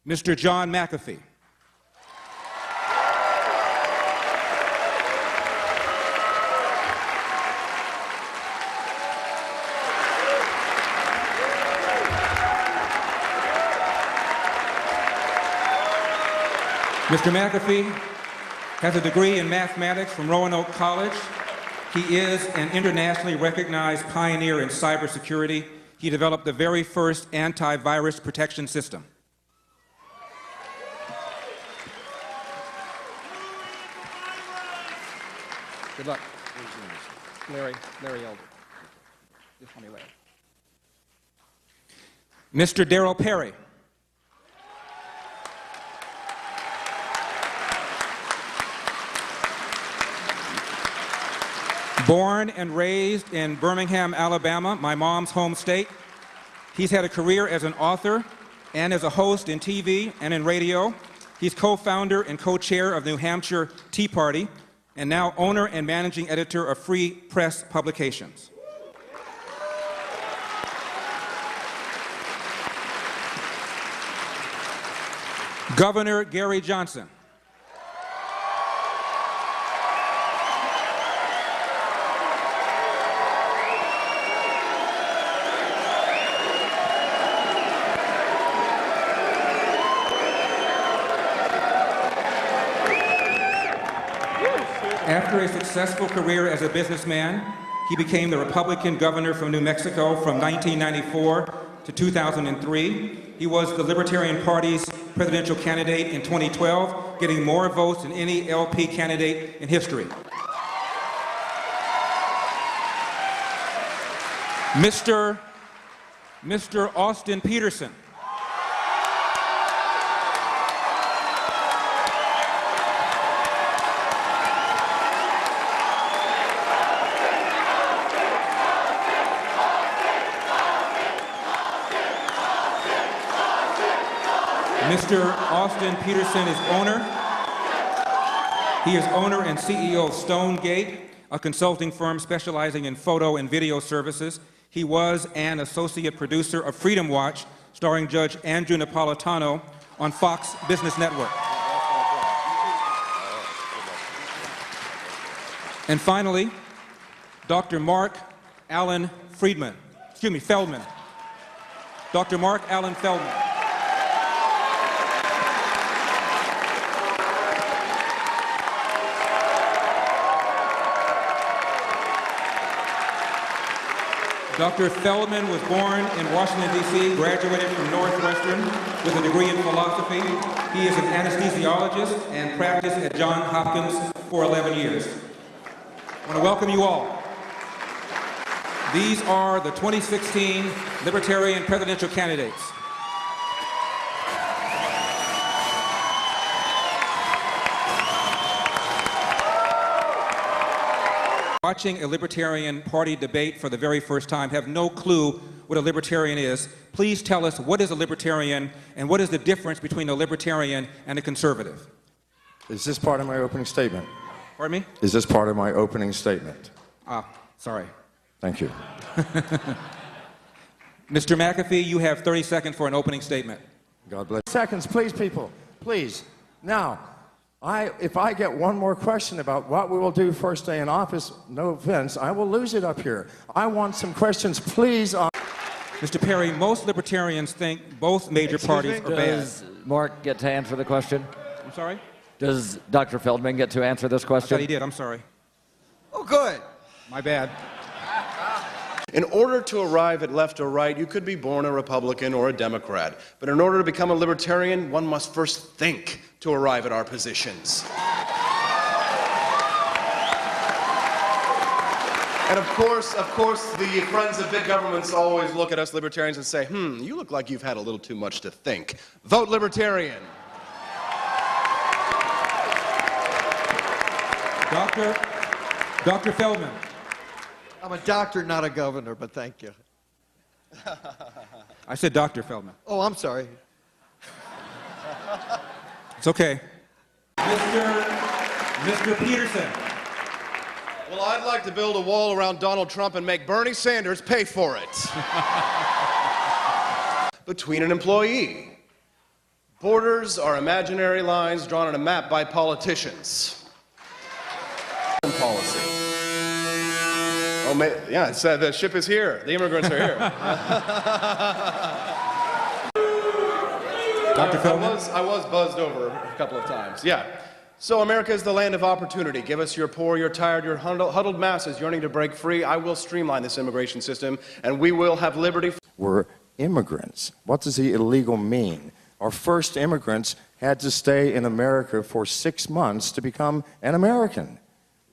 Mr. John McAfee. Mr. McAfee has a degree in mathematics from Roanoke College. He is an internationally recognized pioneer in cybersecurity. He developed the very first antivirus protection system. Good luck. Larry Elder. Just call me Larry. Mr. Darrell Perry. Born and raised in Birmingham, Alabama, my mom's home state. He's had a career as an author and as a host in TV and in radio. He's co-founder and co-chair of the New Hampshire Tea Party, and now owner and managing editor of Free Press Publications. Governor Gary Johnson. After a successful career as a businessman, he became the Republican governor from New Mexico from 1994 to 2003. He was the Libertarian Party's presidential candidate in 2012, getting more votes than any LP candidate in history. Mr. Austin Peterson. Mr. Austin Peterson is owner. He is owner and CEO of Stonegate, a consulting firm specializing in photo and video services. He was an associate producer of Freedom Watch, starring Judge Andrew Napolitano on Fox Business Network. And finally, Dr. Mark Allen Feldman. Dr. Mark Allen Feldman. Dr. Feldman was born in Washington, D.C., graduated from Northwestern with a degree in philosophy. He is an anesthesiologist and practiced at Johns Hopkins for 11 years. I want to welcome you all. These are the 2016 Libertarian presidential candidates. Watching a Libertarian Party debate for the very first time, have no clue what a Libertarian is, please tell us what is a Libertarian and what is the difference between a Libertarian and a conservative? Is this part of my opening statement? Pardon me? Is this part of my opening statement? Sorry. Thank you. Mr. McAfee, you have 30 seconds for an opening statement. God bless. Seconds, please, people. Please. Now, if I get one more question about what we will do first day in office, no offense, I will lose it up here. I want some questions, please. Mr. Perry, most Libertarians think both major parties are bad. Does Mark get to answer the question? I'm sorry? Does Dr. Feldman get to answer this question? I thought he did. I'm sorry. Oh, good. My bad. In order to arrive at left or right, you could be born a Republican or a Democrat. But in order to become a Libertarian, one must first think to arrive at our positions. And of course, the friends of big governments always look at us Libertarians and say, you look like you've had a little too much to think. Vote Libertarian. Dr. Feldman. I'm a doctor, not a governor, but thank you. I said Dr. Feldman. Oh, I'm sorry. It's okay. Mr. Peterson. Well, I'd like to build a wall around Donald Trump and make Bernie Sanders pay for it. Between an employee. Borders are imaginary lines drawn on a map by politicians. Policy. Oh, yeah, it's, the ship is here. The immigrants are here. Dr. Feldman? I was buzzed over a couple of times. Yeah. So America is the land of opportunity. Give us your poor, your tired, your huddled masses yearning to break free. I will streamline this immigration system, and we will have liberty. We're immigrants. What does the illegal mean? Our first immigrants had to stay in America for 6 months to become an American.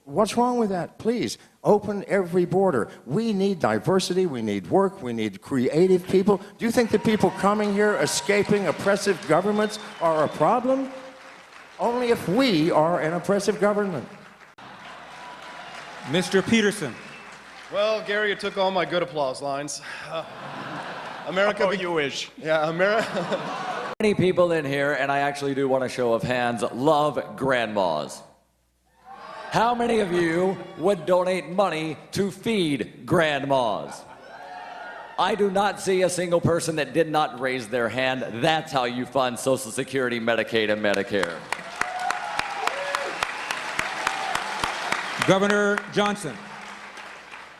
What's wrong with that? Please, open every border. We need diversity, we need work, we need creative people. Do you think the people coming here escaping oppressive governments are a problem? Only if we are an oppressive government. Mr. Peterson. Well, Gary, you took all my good applause lines. America... you wish. Yeah, America... Many people in here, and I actually do want a show of hands, love grandmas. How many of you would donate money to feed grandmas? I do not see a single person that did not raise their hand. That's how you fund Social Security, Medicaid, and Medicare. Governor Johnson.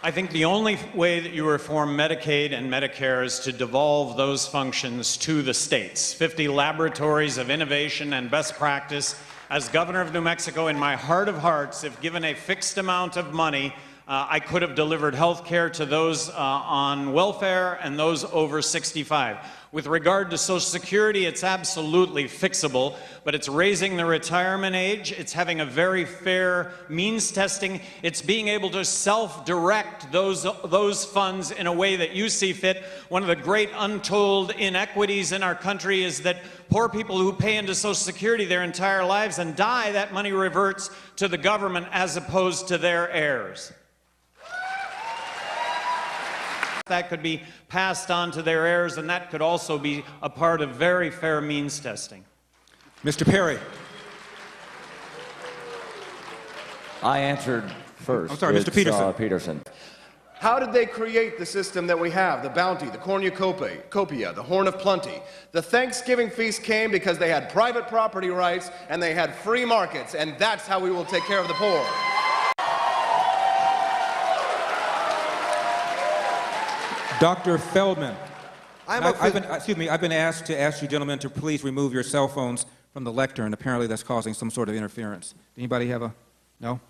I think the only way that you reform Medicaid and Medicare is to devolve those functions to the states. 50 laboratories of innovation and best practice. As governor of New Mexico, in my heart of hearts, if given a fixed amount of money, I could have delivered health care to those on welfare and those over 65. With regard to Social Security, it's absolutely fixable, but it's raising the retirement age, it's having a very fair means testing, it's being able to self-direct those funds in a way that you see fit. One of the great untold inequities in our country is that poor people who pay into Social Security their entire lives and die, that money reverts to the government as opposed to their heirs. That could be passed on to their heirs, and that could also be a part of very fair means testing. Mr. Perry. I answered first. I'm sorry, Mr. Peterson. Peterson. How did they create the system that we have? The bounty, the cornucopia, the horn of plenty. The Thanksgiving feast came because they had private property rights and they had free markets, and that's how we will take care of the poor. Dr. Feldman. I've been asked to ask you gentlemen to please remove your cell phones from the lectern. Apparently that's causing some sort of interference. Anybody have a... No?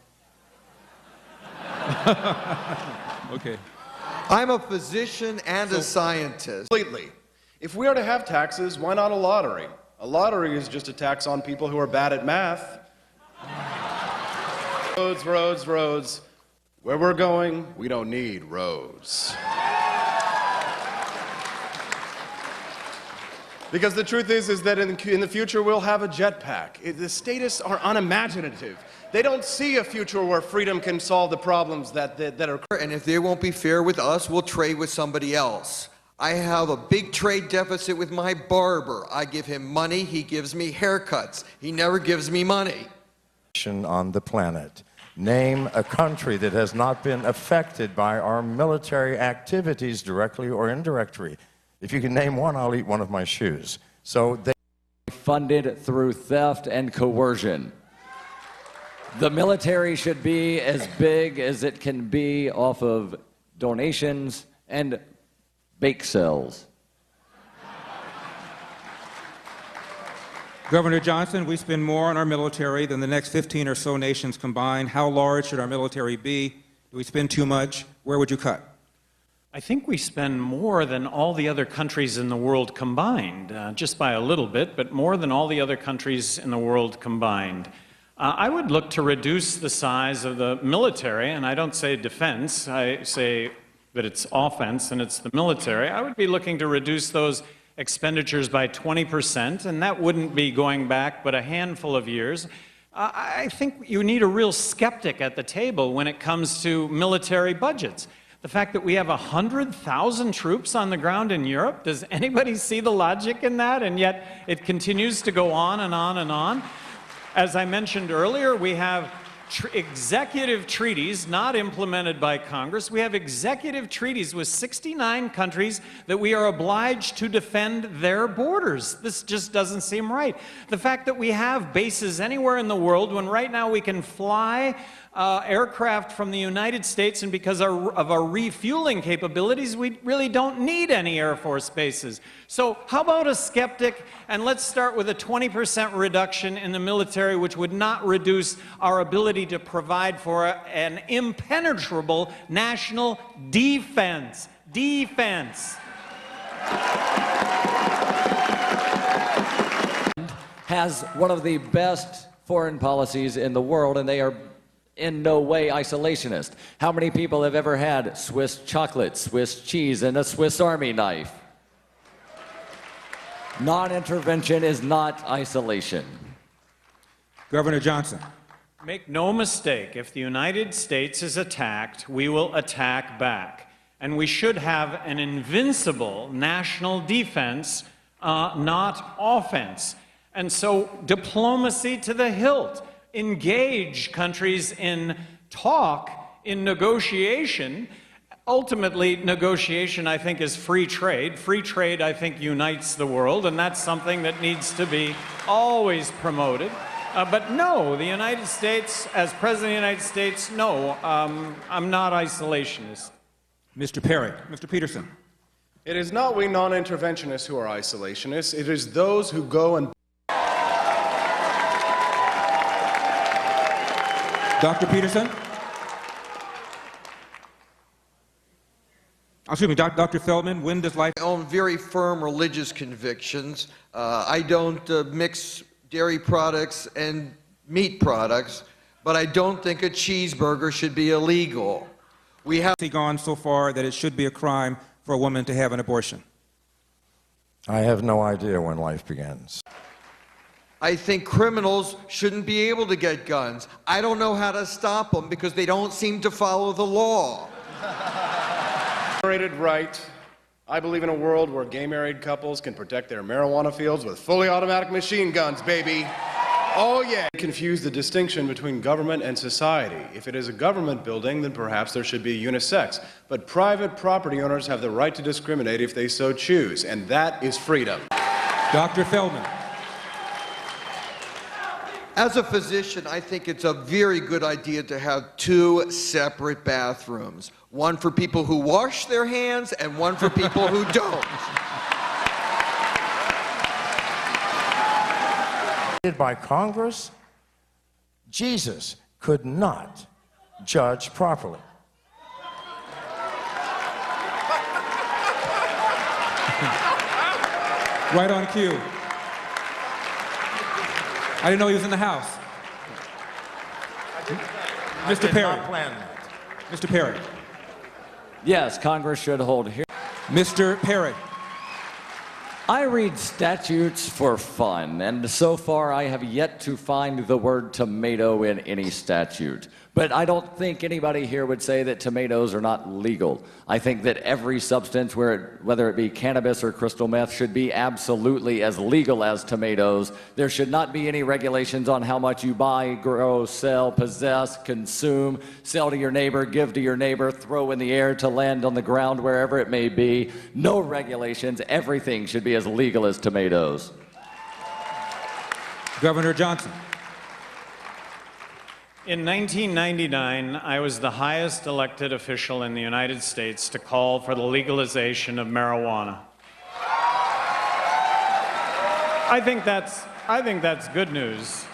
Okay. I'm a physician and a scientist. Completely. If we are to have taxes, why not a lottery? A lottery is just a tax on people who are bad at math. Roads, roads, roads. Where we're going, we don't need roads. Because the truth is that in the future we'll have a jetpack. The statists are unimaginative. They don't see a future where freedom can solve the problems that are... And if they won't be fair with us, we'll trade with somebody else. I have a big trade deficit with my barber. I give him money, he gives me haircuts. He never gives me money. On the planet. Name a country that has not been affected by our military activities directly or indirectly. If you can name one, I'll eat one of my shoes. So they Funded through theft and coercion. The military should be as big as it can be off of donations and bake sales. Governor Johnson, we spend more on our military than the next 15 or so nations combined. How large should our military be? Do we spend too much? Where would you cut? I think we spend more than all the other countries in the world combined, just by a little bit, but more than all the other countries in the world combined. I would look to reduce the size of the military, and I don't say defense, I say that it's offense and it's the military. I would be looking to reduce those expenditures by 20%, and that wouldn't be going back but a handful of years. I think you need a real skeptic at the table when it comes to military budgets. The fact that we have 100,000 troops on the ground in Europe, does anybody see the logic in that? And yet it continues to go on and on and on. As I mentioned earlier, we have executive treaties not implemented by Congress. We have executive treaties with 69 countries that we are obliged to defend their borders. This just doesn't seem right. The fact that we have bases anywhere in the world when right now we can fly aircraft from the United States, and because of our refueling capabilities, we really don't need any Air Force bases. So how about a skeptic, and let's start with a 20% reduction in the military, which would not reduce our ability to provide for an impenetrable national defense. Defense. Has one of the best foreign policies in the world, and they are in no way isolationist. How many people have ever had Swiss chocolate, Swiss cheese, and a Swiss Army knife? Non-intervention is not isolation. Governor Johnson. Make no mistake, if the United States is attacked, we will attack back. And we should have an invincible national defense, not offense. And so diplomacy to the hilt. Engage countries in talk, in negotiation. Ultimately, negotiation, I think, is free trade. Free trade, I think, unites the world, and that's something that needs to be always promoted. But no, the United States, as President of the United States, no, I'm not isolationist. Mr. Perry. Mr. Peterson. It is not we non-interventionists who are isolationists. It is those who go and... Dr. Peterson? Excuse me, Dr. Feldman, when does life... I own very firm religious convictions. I don't mix dairy products and meat products, but I don't think a cheeseburger should be illegal. We have gone so far that it should be a crime for a woman to have an abortion. I have no idea when life begins. I think criminals shouldn't be able to get guns. I don't know how to stop them because they don't seem to follow the law. Right. I believe in a world where gay married couples can protect their marijuana fields with fully automatic machine guns, baby. Oh yeah. Confuse the distinction between government and society. If it is a government building, then perhaps there should be unisex. But private property owners have the right to discriminate if they so choose, and that is freedom. Dr. Feldman. As a physician, I think it's a very good idea to have two separate bathrooms. One for people who wash their hands and one for people who don't. By Congress, Jesus could not judge properly. Right on cue. I didn't know he was in the house. Mr. Perry. Mr. Perry. Yes, Congress should hold hearings. Mr. Perry. I read statutes for fun, and so far I have yet to find the word tomato in any statute. But I don't think anybody here would say that tomatoes are not legal. I think that every substance, whether it be cannabis or crystal meth, should be absolutely as legal as tomatoes. There should not be any regulations on how much you buy, grow, sell, possess, consume, sell to your neighbor, give to your neighbor, throw in the air to land on the ground, wherever it may be. No regulations. Everything should be as legal as tomatoes. Governor Johnson. In 1999, I was the highest elected official in the United States to call for the legalization of marijuana. I think that's good news.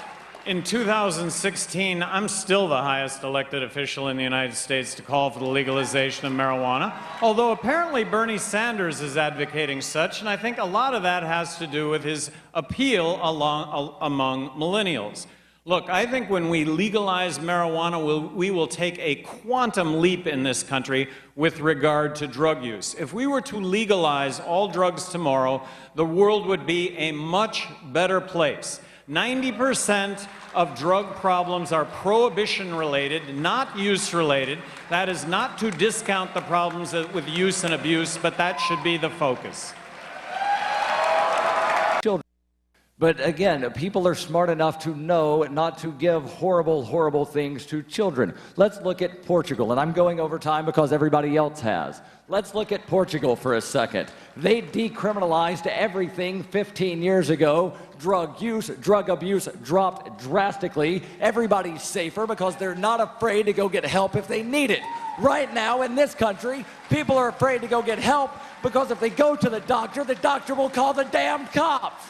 In 2016, I'm still the highest elected official in the United States to call for the legalization of marijuana, although apparently Bernie Sanders is advocating such, and I think a lot of that has to do with his appeal among millennials. Look, I think when we legalize marijuana, we will take a quantum leap in this country with regard to drug use. If we were to legalize all drugs tomorrow, the world would be a much better place. 90% of drug problems are prohibition-related, not use-related. That is not to discount the problems with use and abuse, but that should be the focus. But again, people are smart enough to know not to give horrible, horrible things to children. Let's look at Portugal, and I'm going over time because everybody else has. Let's look at Portugal for a second. They decriminalized everything 15 years ago. Drug use, drug abuse dropped drastically. Everybody's safer because they're not afraid to go get help if they need it. Right now in this country, people are afraid to go get help because if they go to the doctor will call the damn cops.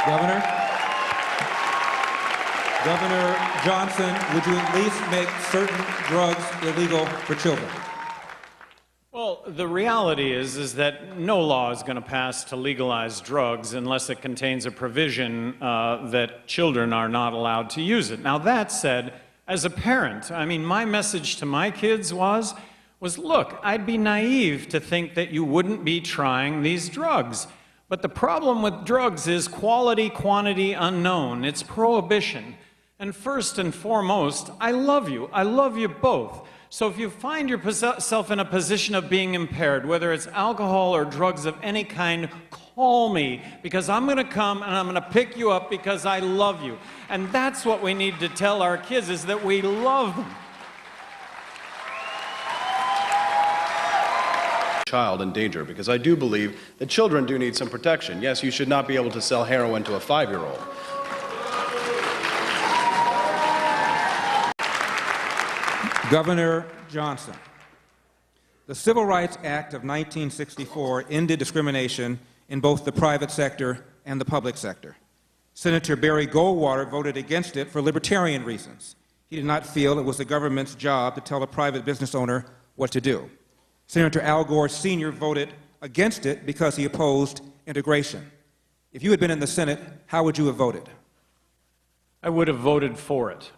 Governor Johnson, would you at least make certain drugs illegal for children? Well, the reality is that no law is going to pass to legalize drugs unless it contains a provision that children are not allowed to use it. Now, that said, as a parent, I mean, my message to my kids was, look, I'd be naive to think that you wouldn't be trying these drugs. But the problem with drugs is quality, quantity unknown. It's prohibition. And first and foremost, I love you. I love you both. So if you find yourself in a position of being impaired, whether it's alcohol or drugs of any kind, call me, because I'm going to come and I'm going to pick you up because I love you. And that's what we need to tell our kids, is that we love them. Child in danger, because I do believe that children do need some protection. Yes, you should not be able to sell heroin to a 5-year-old. Governor Johnson, the Civil Rights Act of 1964 ended discrimination in both the private sector and the public sector. Senator Barry Goldwater voted against it for libertarian reasons. He did not feel it was the government's job to tell a private business owner what to do. Senator Al Gore Sr. voted against it because he opposed integration. If you had been in the Senate, how would you have voted? I would have voted for it.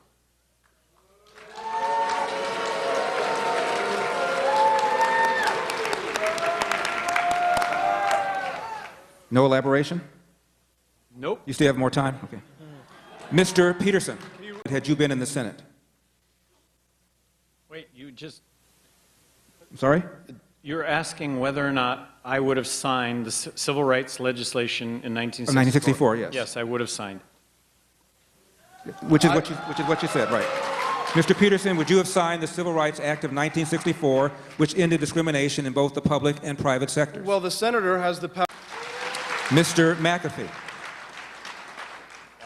No elaboration? Nope. You still have more time? Okay. Mr. Peterson, had you been in the Senate? Wait, you just... I'm sorry? You're asking whether or not I would have signed the civil rights legislation in 1964, 1964. yes. Yes, I would have signed. Which is what you said, right. Mr. Peterson, would you have signed the Civil Rights Act of 1964, which ended discrimination in both the public and private sectors? Well, the senator has the power. Mr. McAfee.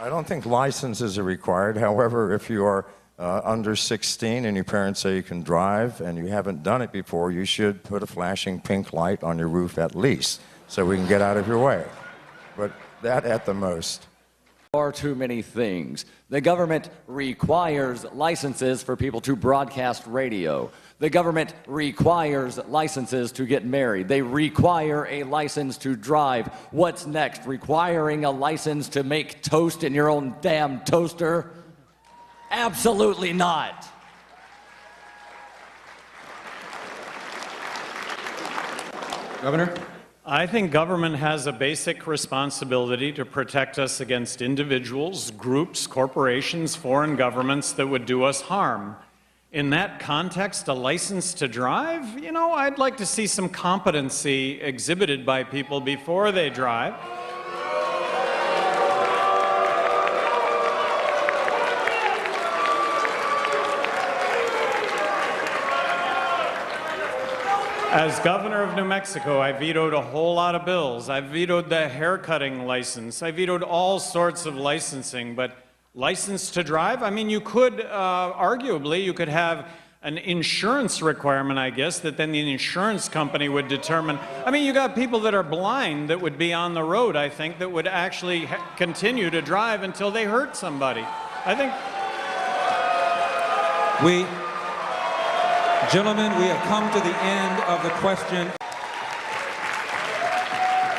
I don't think licenses are required. However, if you are under 16 and your parents say you can drive and you haven't done it before, you should put a flashing pink light on your roof at least so we can get out of your way. But that at the most. Far too many things. The government requires licenses for people to broadcast radio. The government requires licenses to get married. They require a license to drive. What's next? Requiring a license to make toast in your own damn toaster? Absolutely not. Governor? I think government has a basic responsibility to protect us against individuals, groups, corporations, foreign governments that would do us harm. In that context, a license to drive? You know, I'd like to see some competency exhibited by people before they drive. As governor of New Mexico, I vetoed a whole lot of bills. I vetoed the haircutting license. I vetoed all sorts of licensing, but license to drive? I mean, you could, arguably, you could have an insurance requirement, I guess, that then the insurance company would determine. I mean, you got people that are blind that would be on the road, I think, that would actually continue to drive until they hurt somebody. I think... Gentlemen, we have come to the end of the question.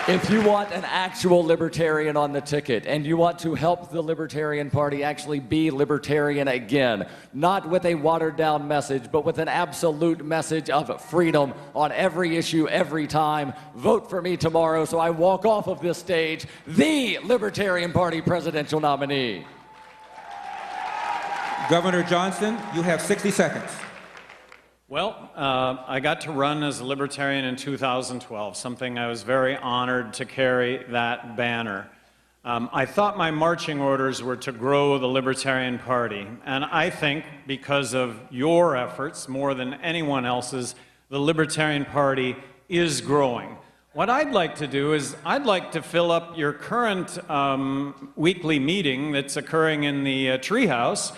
If you want an actual libertarian on the ticket and you want to help the Libertarian Party actually be libertarian again, not with a watered-down message, but with an absolute message of freedom on every issue, every time, vote for me tomorrow so I walk off of this stage, the Libertarian Party presidential nominee. Governor Johnson, you have 60 seconds. Well, I got to run as a Libertarian in 2012, something I was very honored to carry that banner. I thought my marching orders were to grow the Libertarian Party, and I think because of your efforts, more than anyone else's, the Libertarian Party is growing. What I'd like to do is I'd like to fill up your current weekly meeting that's occurring in the treehouse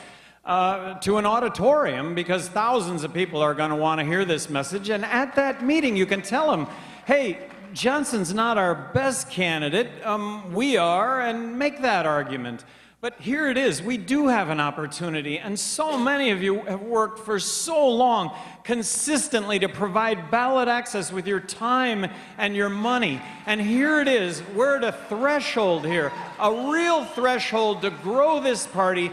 to an auditorium, because thousands of people are going to want to hear this message. And at that meeting, you can tell them, hey, Johnson's not our best candidate, we are, and make that argument. But here it is, we do have an opportunity, and so many of you have worked for so long consistently to provide ballot access with your time and your money. And here it is, we're at a threshold here, a real threshold to grow this party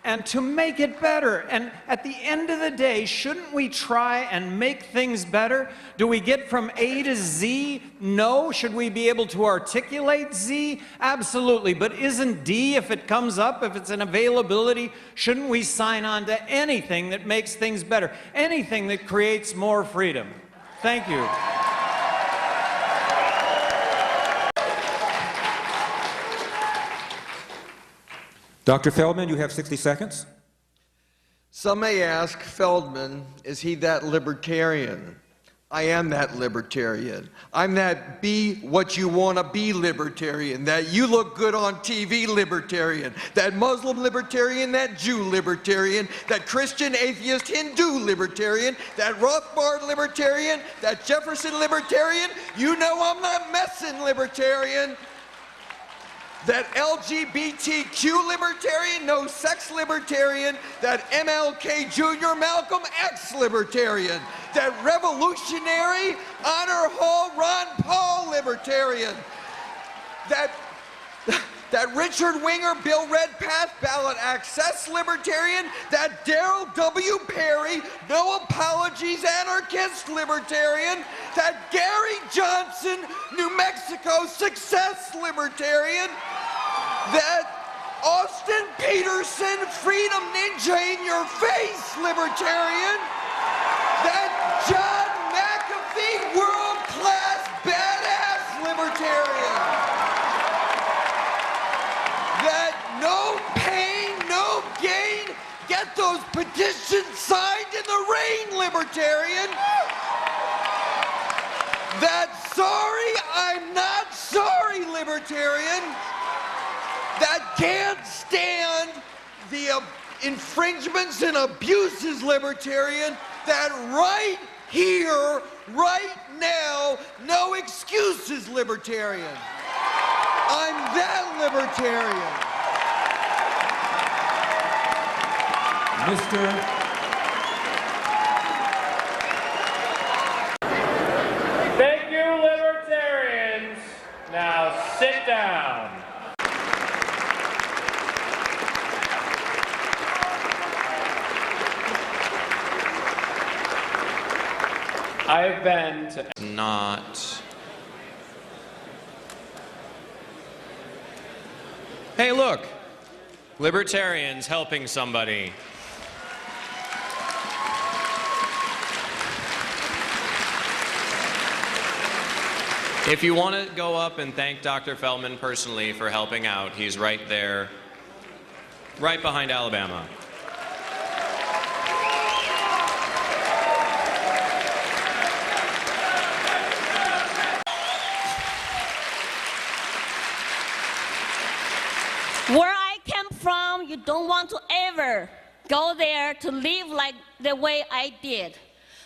and to make it better. And at the end of the day, shouldn't we try and make things better? Do we get from A to Z? No. Should we be able to articulate Z? Absolutely. But isn't D, if it comes up, if it's an availability, shouldn't we sign on to anything that makes things better? Anything that creates more freedom? Thank you. Dr. Feldman, you have 60 seconds. Some may ask Feldman, is he that libertarian? I am that libertarian. I'm that be what you want to be libertarian, that you look good on TV libertarian, that Muslim libertarian, that Jew libertarian, that Christian, atheist, Hindu libertarian, that Rothbard libertarian, that Jefferson libertarian. You know I'm not messing libertarian. That LGBTQ libertarian, no sex libertarian, that MLK Jr. Malcolm X libertarian, that revolutionary honor hall Ron Paul libertarian, that Richard Winger Bill Redpath ballot access libertarian, that Darrell W. Perry no apologies anarchist libertarian, that Gary Johnson New Mexico success libertarian, that Austin Peterson freedom ninja in your face libertarian, that John McAfee world-class badass libertarian, that no pain, no gain, get those petitions signed in the rain libertarian, that sorry I'm not sorry libertarian, that can't stand the infringements and abuses libertarian, that right here, right now, no excuses libertarian. I'm that libertarian. Thank you, libertarians. Now sit down. I've been to not. Hey, look, libertarians helping somebody. If you want to go up and thank Dr. Feldman personally for helping out, he's right there, right behind Alabama. Where I came from, you don't want to ever go there to live like the way I did.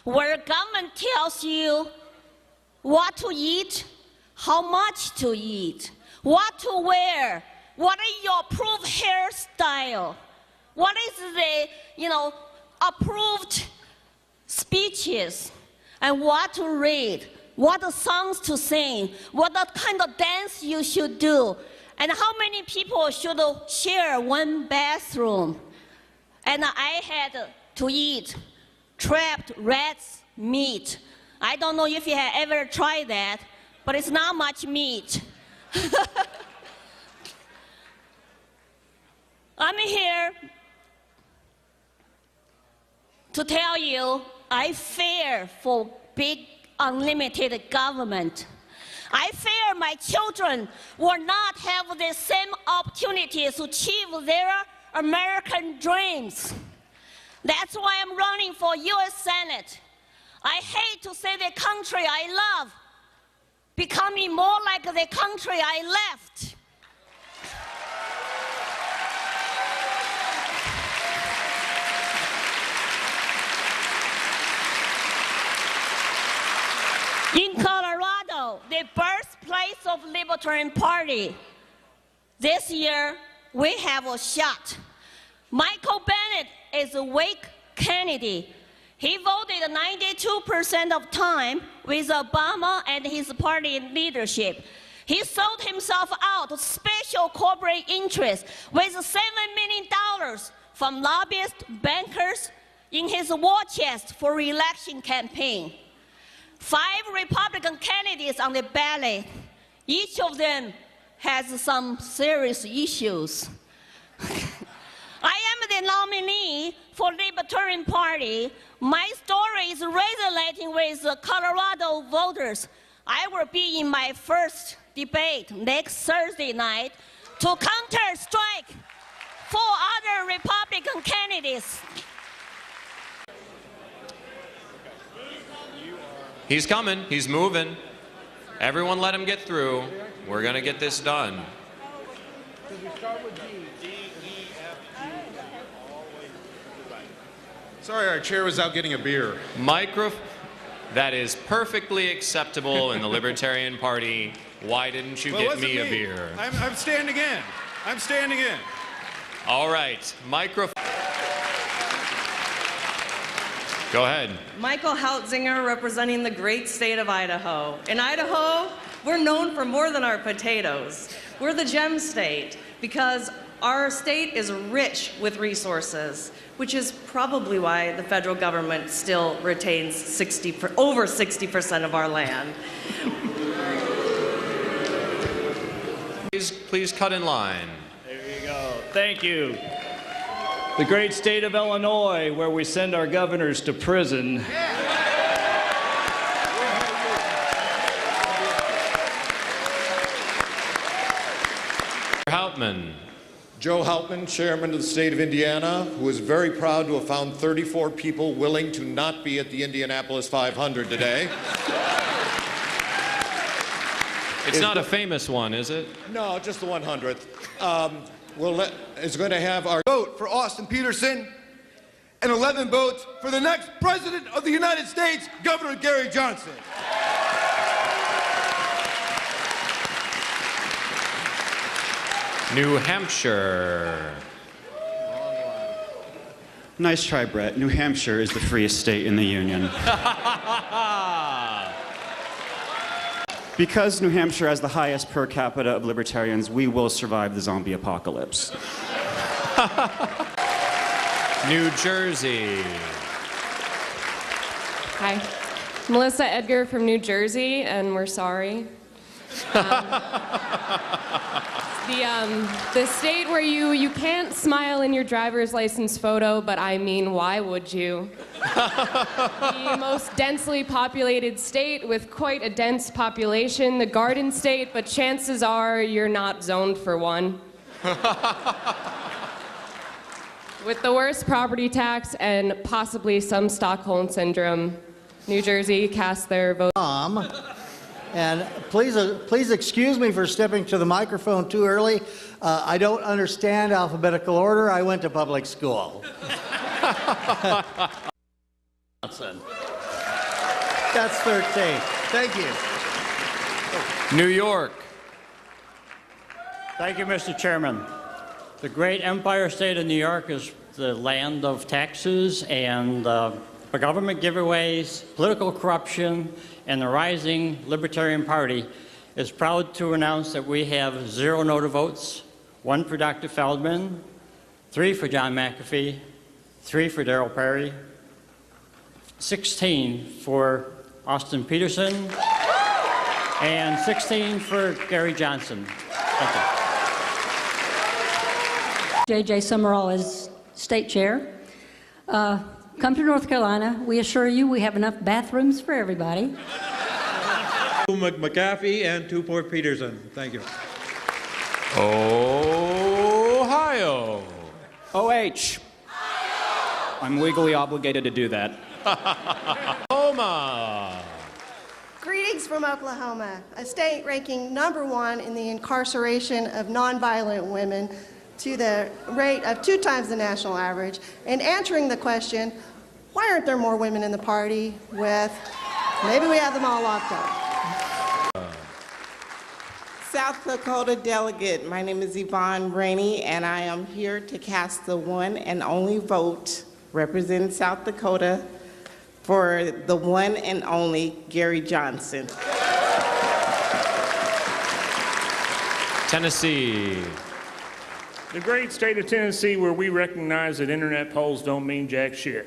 Where government tells you what to eat, how much to eat, what to wear, what is your approved hairstyle, what is the, approved speeches, and what to read, what the songs to sing, what the kind of dance you should do, and how many people should share one bathroom. And I had to eat trapped rat's meat. I don't know if you have ever tried that, but it's not much meat. I'm here to tell you I fear for big unlimited government. I fear my children will not have the same opportunities to achieve their American dreams. That's why I'm running for U.S. Senate. I hate to see the country I love becoming more like the country I left. In Colorado, the birthplace of Libertarian Party, this year we have a shot. Michael Bennet is a weak candidate. He voted 92% of time with Obama and his party leadership. He sold himself out to special corporate interests with $7 million from lobbyists, bankers in his war chest for re-election campaign. 5 Republican candidates on the ballot. Each of them has some serious issues. I am the nominee for Libertarian Party. My story is resonating with Colorado voters. I will be in my first debate next Thursday night to counter-strike 4 other Republican candidates. He's coming. He's moving. Everyone let him get through. We're going to get this done. Sorry, our chair was out getting a beer. That is perfectly acceptable in the Libertarian Party. Why didn't you get me a beer? I'm standing in. I'm standing in. All right. Microphone. Go ahead. Michael Hautzinger, representing the great state of Idaho. In Idaho, we're known for more than our potatoes. We're the gem state because our state is rich with resources, which is probably why the federal government still retains over 60% of our land. Please cut in line. There you go. Thank you. The great state of Illinois, where we send our governors to prison. Hauptman. Joe Hauptman, chairman of the state of Indiana, who is very proud to have found 34 people willing to not be at the Indianapolis 500 today. It's not a famous one, is it? No, just the 100th. Is going to have our vote for Austin Peterson and 11 votes for the next president of the United States, Governor Gary Johnson. New Hampshire. Nice try, Brett. New Hampshire is the freest state in the Union. Because New Hampshire has the highest per capita of libertarians, we will survive the zombie apocalypse. New Jersey. Hi. Melissa Edgar from New Jersey, and we're sorry. The state where you can't smile in your driver's license photo, but I mean, why would you? The most densely populated state with quite a dense population, the Garden State, but chances are you're not zoned for one. With the worst property tax and possibly some Stockholm Syndrome, New Jersey cast their vote. And please excuse me for stepping to the microphone too early. I don't understand alphabetical order. I went to public school. That's 13. Thank you. New York. Thank you, Mr. Chairman. The great Empire State of New York is the land of taxes and government giveaways, political corruption, and the rising Libertarian Party is proud to announce that we have 0 no votes, 1 for Dr. Feldman, 3 for John McAfee, 3 for Darryl Perry, 16 for Austin Peterson, and 16 for Gary Johnson. Thank you. J.J. Summerall is state chair. come to North Carolina. We assure you we have enough bathrooms for everybody. McAfee and to Port Peterson. Thank you. Ohio. OH. I'm legally obligated to do that. Oklahoma. Greetings from Oklahoma, a state ranking #1 in the incarceration of nonviolent women to the rate of 2 times the national average, and answering the question, why aren't there more women in the party, with maybe we have them all locked up. South Dakota delegate, my name is Yvonne Rainey, and I am here to cast the one and only vote representing South Dakota for the one and only Gary Johnson. Tennessee. The great state of Tennessee, where we recognize that internet polls don't mean jack shit.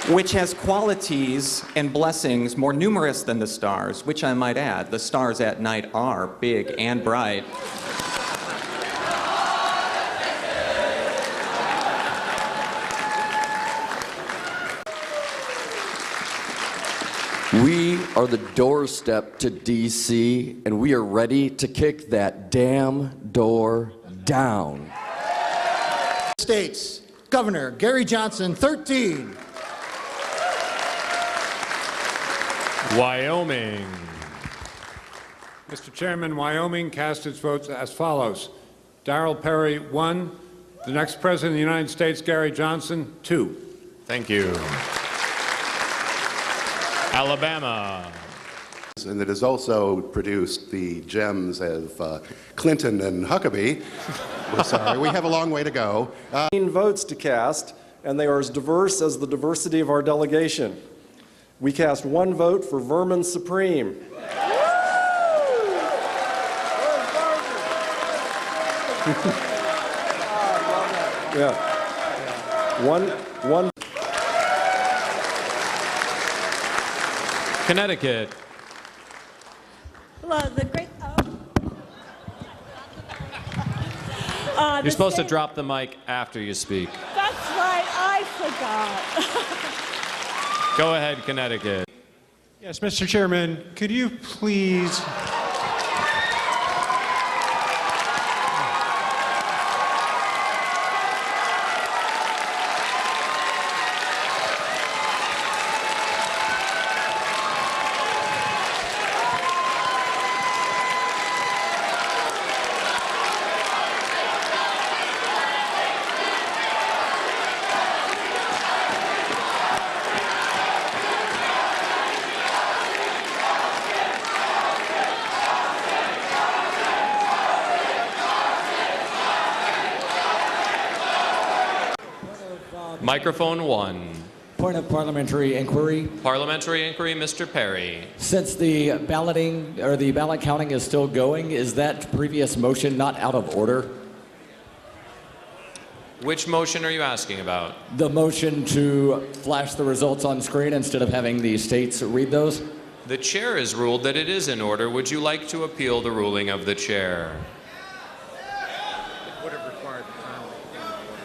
Which has qualities and blessings more numerous than the stars, which I might add, the stars at night are big and bright. We are the doorstep to D.C., and we are ready to kick that damn door down. States, Governor Gary Johnson, 13. Wyoming. Mr. Chairman, Wyoming cast its votes as follows. Darrell Perry, 1. The next President of the United States, Gary Johnson, 2. Thank you. Alabama. And it has also produced the gems of Clinton and Huckabee. We're sorry, we have a long way to go. Votes to cast, and they are as diverse as the diversity of our delegation. We cast 1 vote for Vermin Supreme. Yeah. One. Connecticut. Well, the great. You're supposed to drop the mic after you speak. That's right, I forgot. Go ahead, Connecticut. Yes, Mr. Chairman, could you please... Microphone 1. Point of parliamentary inquiry. Parliamentary inquiry, Mr. Perry. Since the balloting or the ballot counting is still going, is that previous motion not out of order? Which motion are you asking about? The motion to flash the results on screen instead of having the states read those? The chair has ruled that it is in order. Would you like to appeal the ruling of the chair?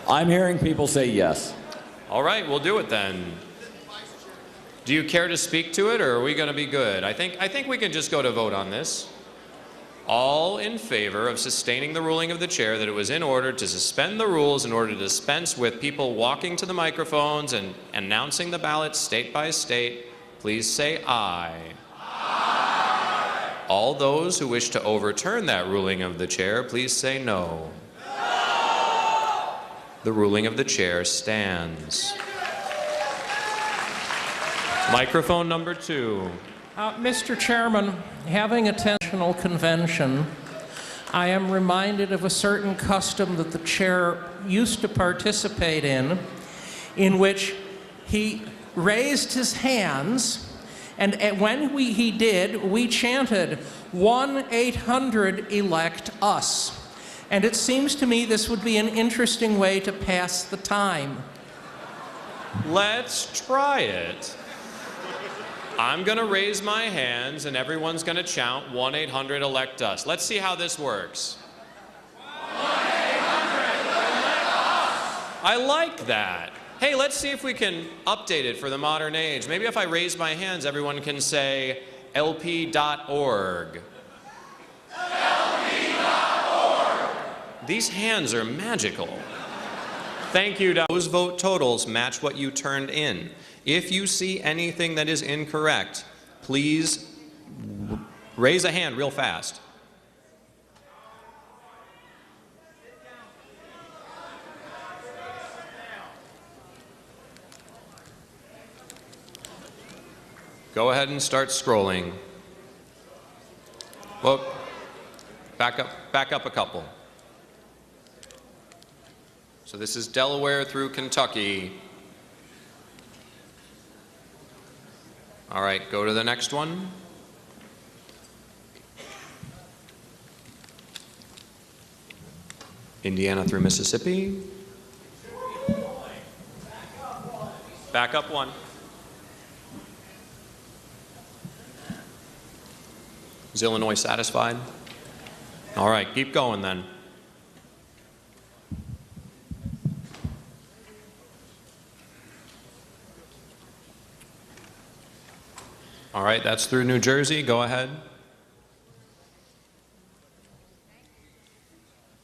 I'm hearing people say yes. All right, we'll do it then. Do you care to speak to it, or are we going to be good? I think we can just go to vote on this. All in favor of sustaining the ruling of the chair that it was in order to suspend the rules in order to dispense with people walking to the microphones and announcing the ballots state by state, please say aye. Aye. All those who wish to overturn that ruling of the chair, please say no. The ruling of the chair stands. Microphone number 2. Mr. Chairman, having a national convention, I am reminded of a certain custom that the chair used to participate in which he raised his hands, and when he did, we chanted, 1-800-ELECT-US. And it seems to me this would be an interesting way to pass the time. Let's try it. I'm going to raise my hands, and everyone's going to chant 1-800-ELECT-US. Let's see how this works. 1-800-ELECT-US! I like that. Hey, let's see if we can update it for the modern age. Maybe if I raise my hands, everyone can say lp.org. lp.org. These hands are magical. Thank you. Those vote totals match what you turned in. If you see anything that is incorrect, please raise a hand real fast. Go ahead and start scrolling. Whoop. Back up a couple. So this is Delaware through Kentucky. All right, go to the next one. Indiana through Mississippi. Back up one. Is Illinois satisfied? All right, keep going then. All right, that's through New Jersey. Go ahead.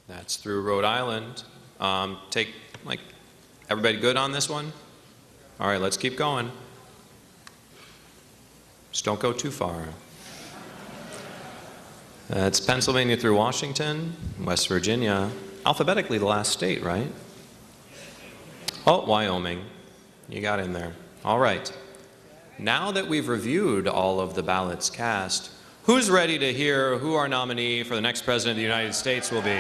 That's through Rhode Island. Everybody good on this one? All right, let's keep going. Just don't go too far. It's Pennsylvania through Washington, West Virginia. Alphabetically the last state, right? Oh, Wyoming. You got in there. All right. Now that we've reviewed all of the ballots cast, who's ready to hear who our nominee for the next President of the United States will be?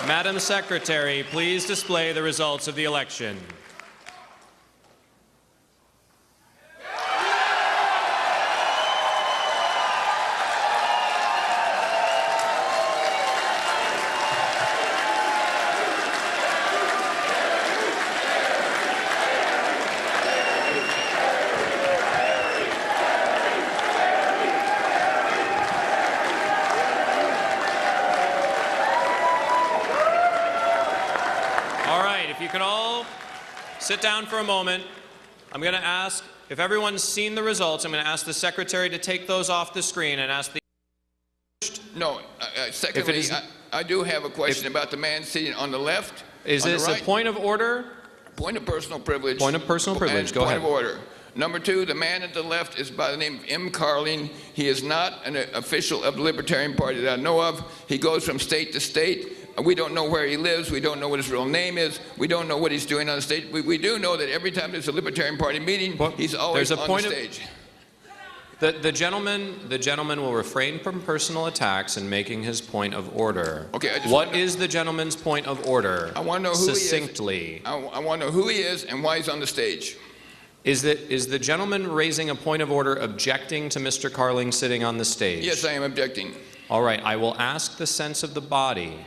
Madam Secretary, please display the results of the election. Sit down for a moment. I'm going to ask, if everyone's seen the results, I'm going to ask the Secretary to take those off the screen and ask the... No, secondly, I do have a question about the man sitting on the left. Is this a point of order? Point of personal privilege. Point of personal privilege. Go ahead. Point of order. Number two, the man at the left is by the name of M. Carling. He is not an official of the Libertarian Party that I know of. He goes from state to state. We don't know where he lives. We don't know what his real name is. We don't know what he's doing on the stage. We do know that every time there's a Libertarian Party meeting, he's always on the stage. The gentleman will refrain from personal attacks in making his point of order. Okay, what is the gentleman's point of order? I want to know who succinctly. He is. I want to know who he is and why he's on the stage. Is the gentleman raising a point of order objecting to Mr. Carling sitting on the stage? Yes, I am objecting. All right, I will ask the sense of the body.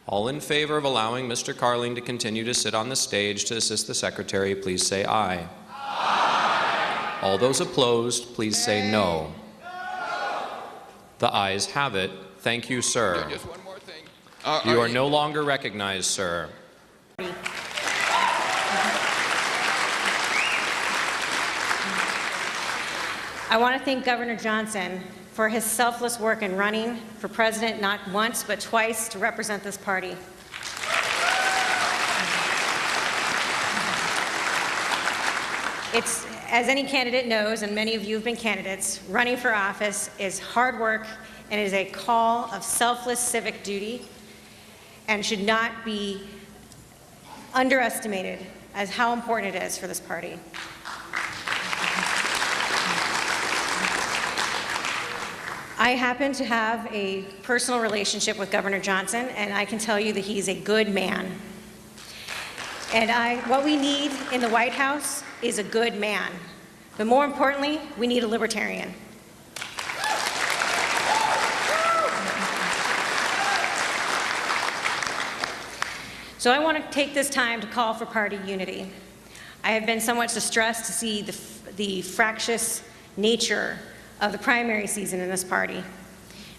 All in favor of allowing Mr. Carling to continue to sit on the stage to assist the Secretary, please say aye. Aye. All those opposed, please say no. No. The ayes have it. Thank you, sir. Just one more thing. You are no longer recognized, sir. I want to thank Governor Johnson for his selfless work in running for president not once but twice to represent this party. It's, as any candidate knows, and many of you have been candidates, running for office is hard work and is a call of selfless civic duty and should not be underestimated as how important it is for this party. I happen to have a personal relationship with Governor Johnson, and I can tell you that he's a good man. And what we need in the White House is a good man. But more importantly, we need a libertarian. So I want to take this time to call for party unity. I have been somewhat distressed to see the fractious nature of the primary season in this party.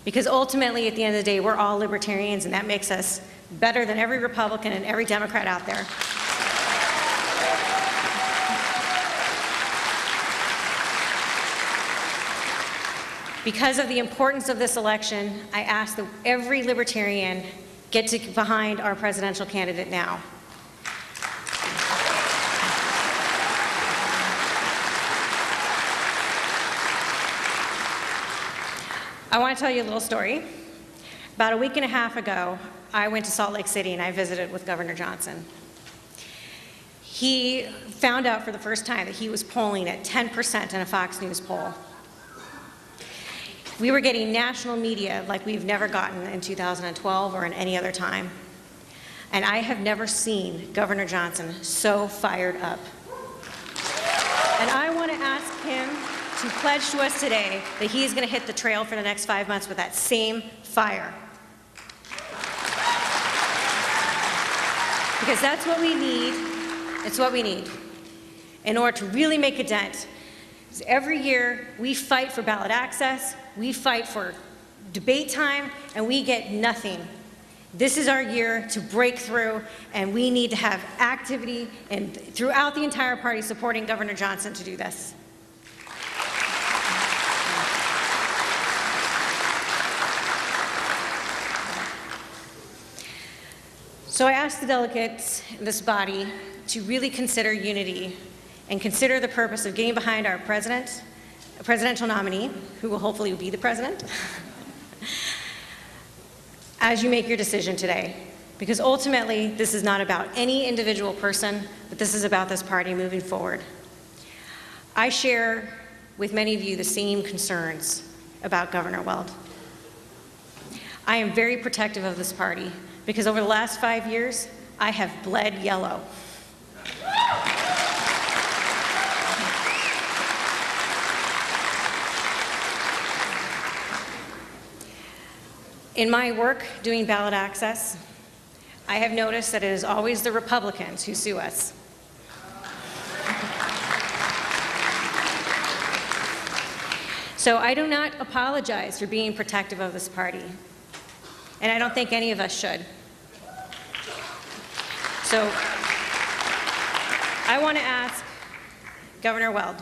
Because ultimately, at the end of the day, we're all libertarians, and that makes us better than every Republican and every Democrat out there. Because of the importance of this election, I ask that every Libertarian get behind our presidential candidate now. I want to tell you a little story. About a week and a half ago, I went to Salt Lake City and I visited with Governor Johnson. He found out for the first time that he was polling at 10% in a Fox News poll. We were getting national media like we've never gotten in 2012 or in any other time. And I have never seen Governor Johnson so fired up. And I want to ask him to pledge to us today that he's going to hit the trail for the next 5 months with that same fire. Because that's what we need. It's what we need in order to really make a dent. Because every year we fight for ballot access, we fight for debate time, and we get nothing. This is our year to break through, and we need to have activity and throughout the entire party supporting Governor Johnson to do this. So I ask the delegates in this body to really consider unity and consider the purpose of getting behind our presidential nominee, who will hopefully be the president, as you make your decision today. Because ultimately, this is not about any individual person, but this is about this party moving forward. I share with many of you the same concerns about Governor Weld. I am very protective of this party because over the last 5 years, I have bled yellow. In my work doing ballot access, I have noticed that it is always the Republicans who sue us. So I do not apologize for being protective of this party, and I don't think any of us should. So I want to ask Governor Weld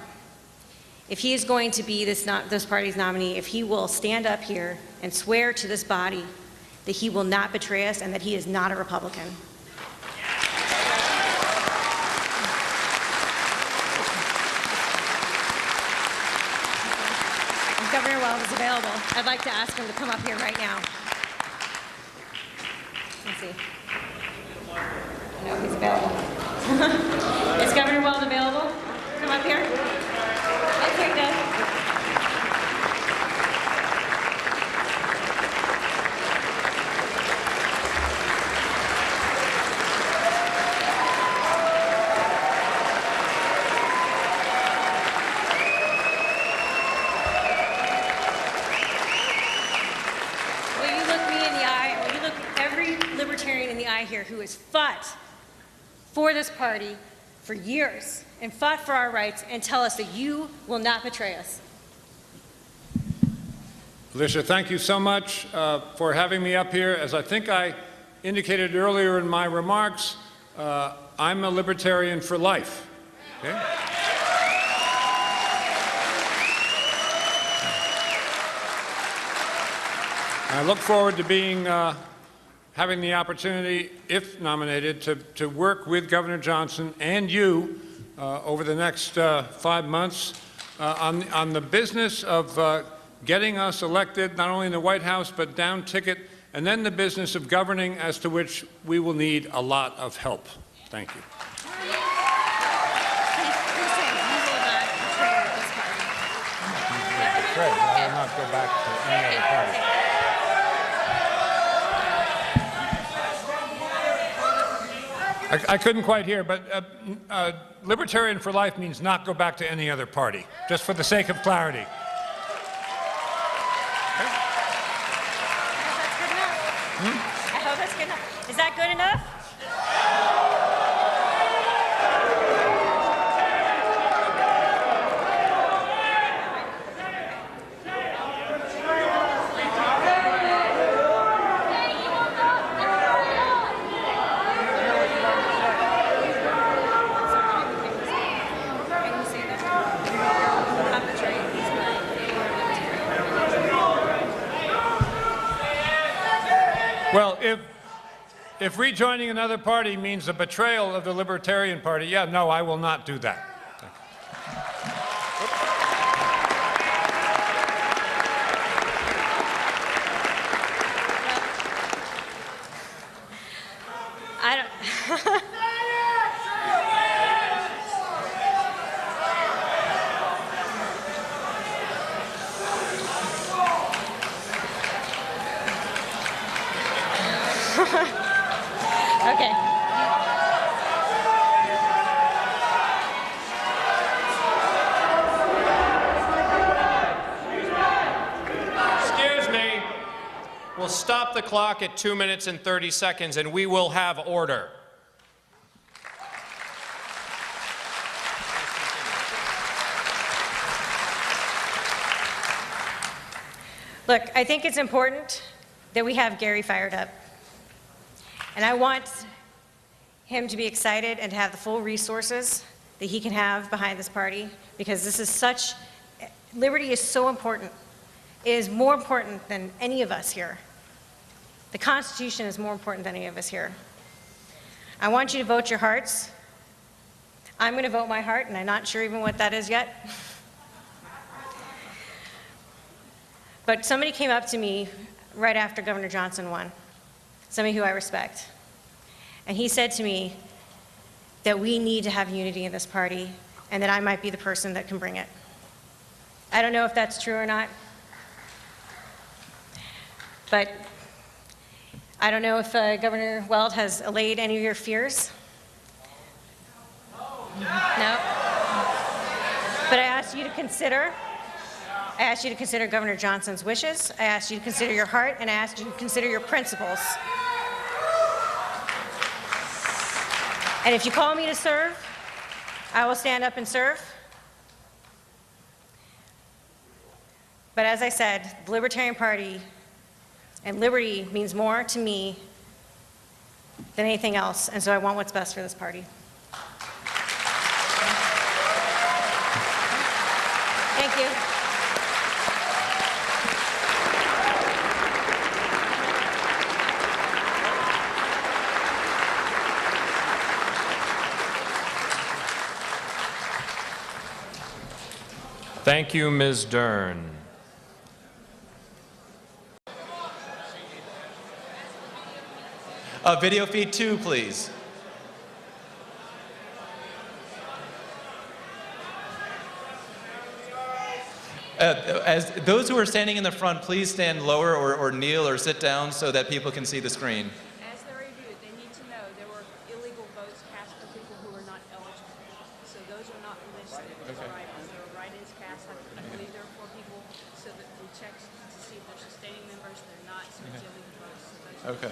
if he is going to be this party's nominee, if he will stand up here and swear to this body that he will not betray us and that he is not a Republican. If Governor Weld is available, I'd like to ask him to come up here right now. Let's see. No, he's available. Is Governor Weld available? Come up here. Okay, good. Will you look me in the eye, and will you look every Libertarian in the eye here who has fought for this party for years and fought for our rights and tell us that you will not betray us? Alicia, thank you so much for having me up here. As I think I indicated earlier in my remarks, I'm a Libertarian for life. Okay? I look forward to having the opportunity, if nominated, to work with Governor Johnson and you over the next 5 months on the business of getting us elected, not only in the White House, but down ticket, and then the business of governing, as to which we will need a lot of help. Thank you. I will not go back to any other party. I couldn't quite hear, but Libertarian for life means not go back to any other party, just for the sake of clarity. I hope that's good enough. Is that good enough? Well, if rejoining another party means a betrayal of the Libertarian Party, yeah, no, I will not do that. I don't. Okay. Excuse me. We'll stop the clock at 2 minutes and 30 seconds, and we will have order. Look, I think it's important that we have Gary fired up. And I want him to be excited and to have the full resources that he can have behind this party, because this is such, liberty is so important. It is more important than any of us here. The Constitution is more important than any of us here. I want you to vote your hearts. I'm going to vote my heart, and I'm not sure even what that is yet. But somebody came up to me right after Governor Johnson won, somebody who I respect. And he said to me that we need to have unity in this party and that I might be the person that can bring it. I don't know if that's true or not, but I don't know if Governor Weld has allayed any of your fears. No? But I asked you to consider Governor Johnson's wishes. I asked you to consider your heart, and I asked you to consider your principles. And if you call me to serve, I will stand up and serve. But as I said, the Libertarian Party and liberty means more to me than anything else, and so I want what's best for this party. Thank you. Thank you, Ms. Dern. Video feed 2, please. As those who are standing in the front, please stand lower or kneel or sit down so that people can see the screen. As they reviewed, they need to know there were illegal votes cast for people who were not eligible. So those are not listed as write-ins. There were write-ins cast. I believe there were 4 people, so that we checked to see if they're sustaining members. They're not, so it's illegal votes. So Okay.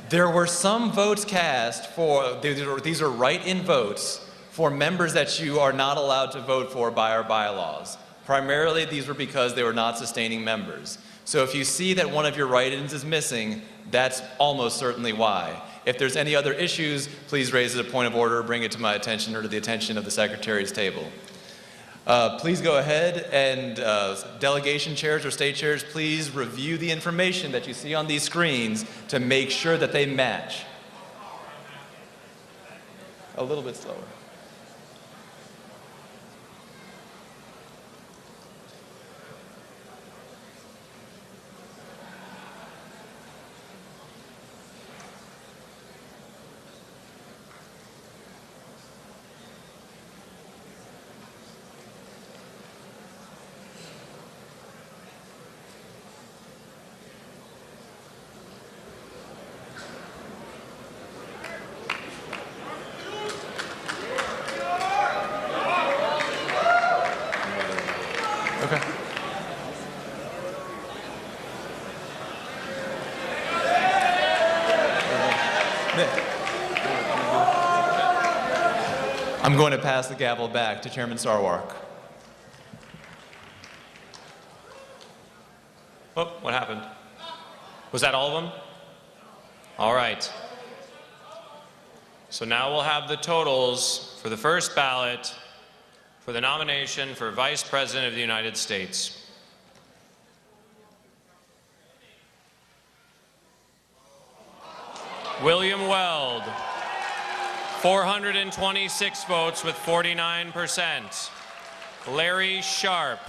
There were some votes cast for, these are write-in votes for members that you are not allowed to vote for by our bylaws. Primarily, these were because they were not sustaining members. So if you see that one of your write-ins is missing, that's almost certainly why. If there's any other issues, please raise it a point of order, bring it to my attention or to the attention of the Secretary's table. Please go ahead and delegation chairs or state chairs, please review the information that you see on these screens to make sure that they match. A little bit slower. I'm going to pass the gavel back to Chairman Sarwark. Oh, what happened? Was that all of them? All right. So now we'll have the totals for the first ballot for the nomination for Vice President of the United States. William Weld, 426 votes with 49%. Larry Sharp,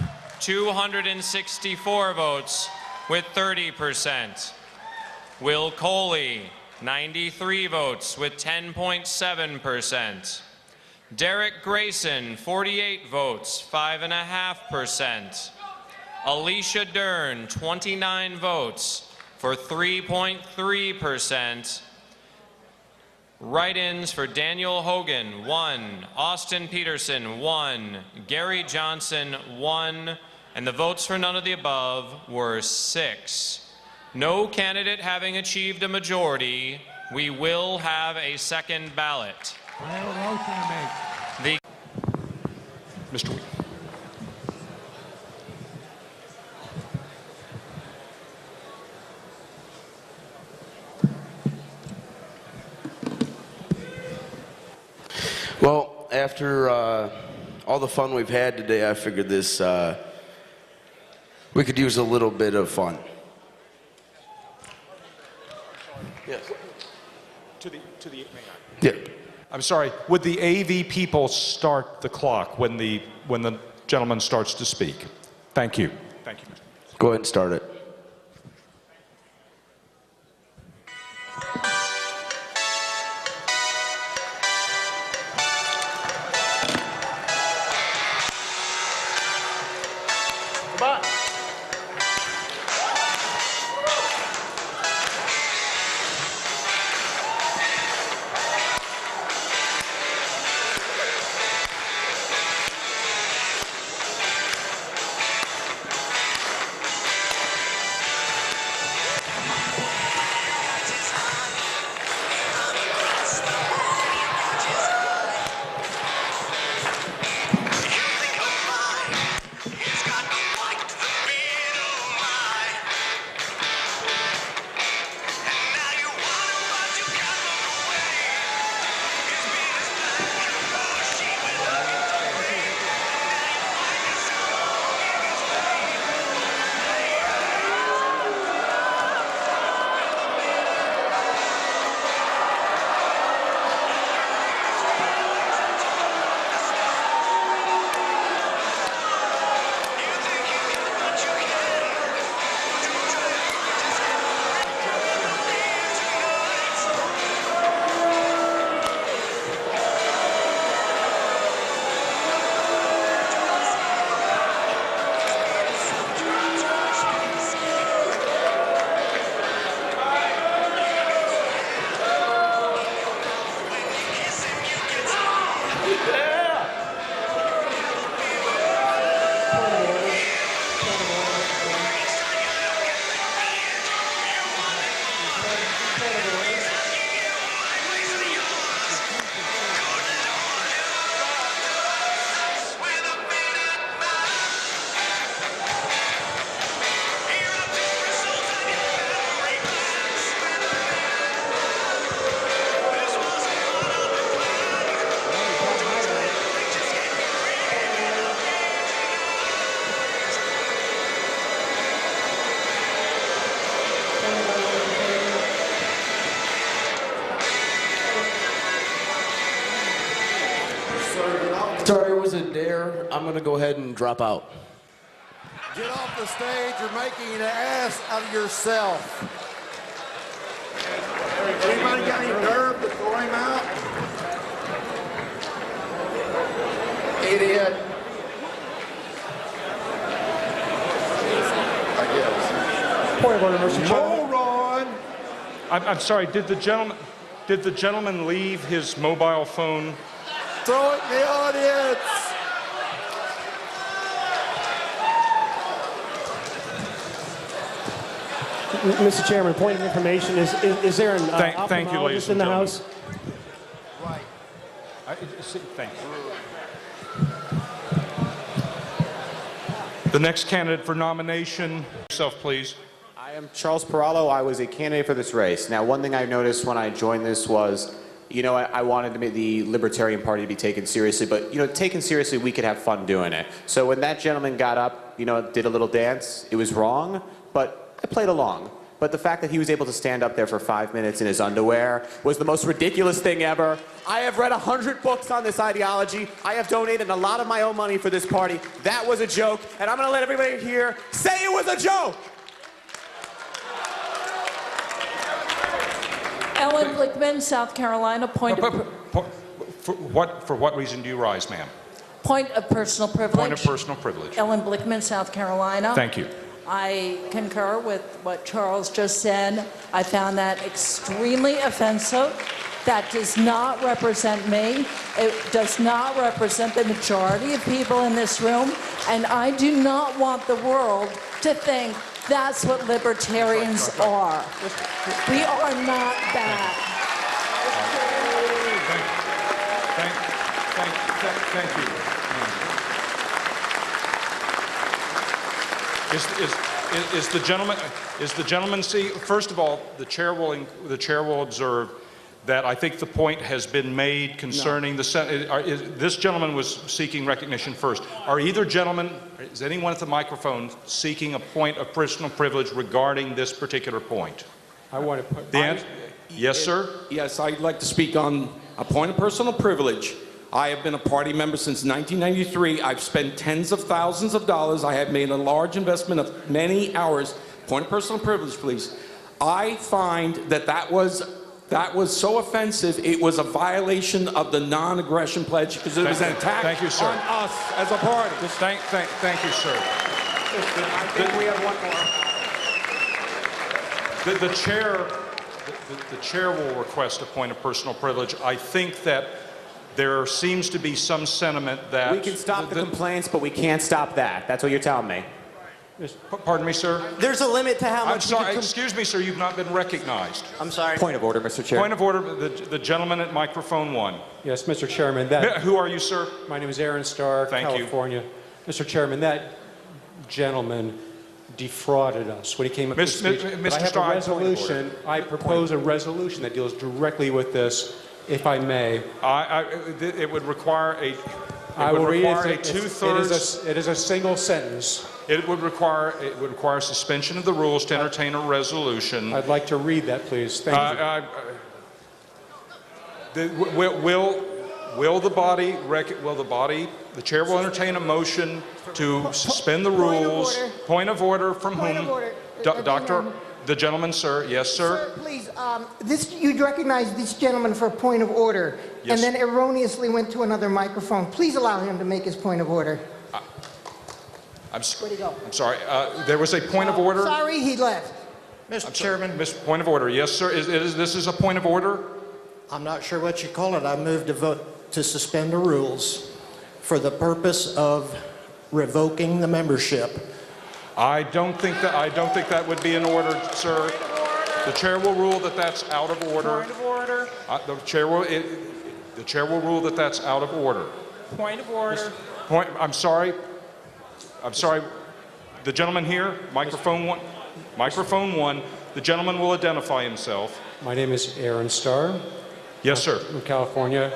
264 votes with 30%. Will Coley, 93 votes with 10.7%. Derek Grayson, 48 votes, 5.5%. Alicia Dern, 29 votes for 3.3%. Write-ins for Daniel Hogan, 1. Austin Peterson, 1. Gary Johnson, 1. And the votes for none of the above were 6. No candidate having achieved a majority, we will have a second ballot. Mr. Wheat. Well, after all the fun we've had today, I figured this we could use a little bit of fun. Yes. To the may I? Yeah. I'm sorry. Would the AV people start the clock when the gentleman starts to speak? Thank you. Thank you, Mr. Go ahead and start it. Sorry, it was a dare. I'm going to go ahead and drop out. Get off the stage. You're making an ass out of yourself. Anybody got any nerve to throw him out? Idiot. I guess. Point of order, Mr. Chairman. Moron! I'm sorry. Did the gentleman leave his mobile phone? Throw it in the audience. Mr. Chairman, point of information, is there an Thank you, ladies ophthalmologist in and the gentlemen. House? Right. Thank you. The next candidate for nomination, yourself, please. I am Charles Perallo. I was a candidate for this race. Now, one thing I noticed when I joined this was, you know, I wanted to make the Libertarian Party to be taken seriously, but, you know, taken seriously, we could have fun doing it. So when that gentleman got up, you know, did a little dance, it was wrong, but I played along. but the fact that he was able to stand up there for 5 minutes in his underwear was the most ridiculous thing ever. I have read 100 books on this ideology. I have donated a lot of my own money for this party. That was a joke, and I'm gonna let everybody here say it was a joke! Ellen Blickman, South Carolina. For what reason do you rise, ma'am? Point of personal privilege. Point of personal privilege. Ellen Blickman, South Carolina. Thank you. I concur with what Charles just said. I found that extremely offensive. That does not represent me. It does not represent the majority of people in this room. And I do not want the world to think that's what libertarians are. We are not that. Thank you. Is the gentleman see? First of all, the chair will observe that I think the point has been made concerning this gentleman was seeking recognition first. Are either gentlemen, is anyone at the microphone seeking a point of personal privilege regarding this particular point? I want to put... Yes, sir? Yes, I'd like to speak on a point of personal privilege. I have been a party member since 1993. I've spent tens of thousands of dollars. I have made a large investment of many hours. Point of personal privilege, please. I find that was so offensive, it was a violation of the non-aggression pledge because it was an attack on us as a party. Thank you, sir. I think we have one more. The chair will request a point of personal privilege. I think that there seems to be some sentiment that... We can stop the complaints, but we can't stop that. That's what you're telling me. Pardon me, sir? There's a limit to how much... I'm sorry, excuse me, sir, you've not been recognized. I'm sorry. Point of order, Mr. Chair. Point of order, the gentleman at microphone 1. Yes, Mr. Chairman, Who are you, sir? My name is Aaron Starr, California. Mr. Chairman, that gentleman defrauded us when he came up with the speech. But I have a resolution. I propose a resolution that deals directly with this, if I may. It would require a... I will read it. A two-thirds. It is a single sentence. It would require suspension of the rules to entertain a resolution. I'd like to read that, please. Thank you. The chair will entertain a motion to suspend the rules. Point of order. From Point whom? of order. The gentleman, sir. Yes, sir. Sir, please, you recognized this gentleman for a point of order, yes, and then erroneously went to another microphone. Please allow him to make his point of order. Where'd he go? I'm sorry. There was a point of order. Sorry, he left. Mr. Chairman. Point of order. Yes, sir. This is a point of order? I'm not sure what you call it. I move to vote to suspend the rules for the purpose of revoking the membership. I don't think that would be in order, sir. The chair will rule that that's out of order. Point of order. The chair will rule that that's out of order. Point of order. I'm sorry. The gentleman here, microphone 1. Microphone 1. The gentleman will identify himself. My name is Aaron Starr. Yes, sir. From California.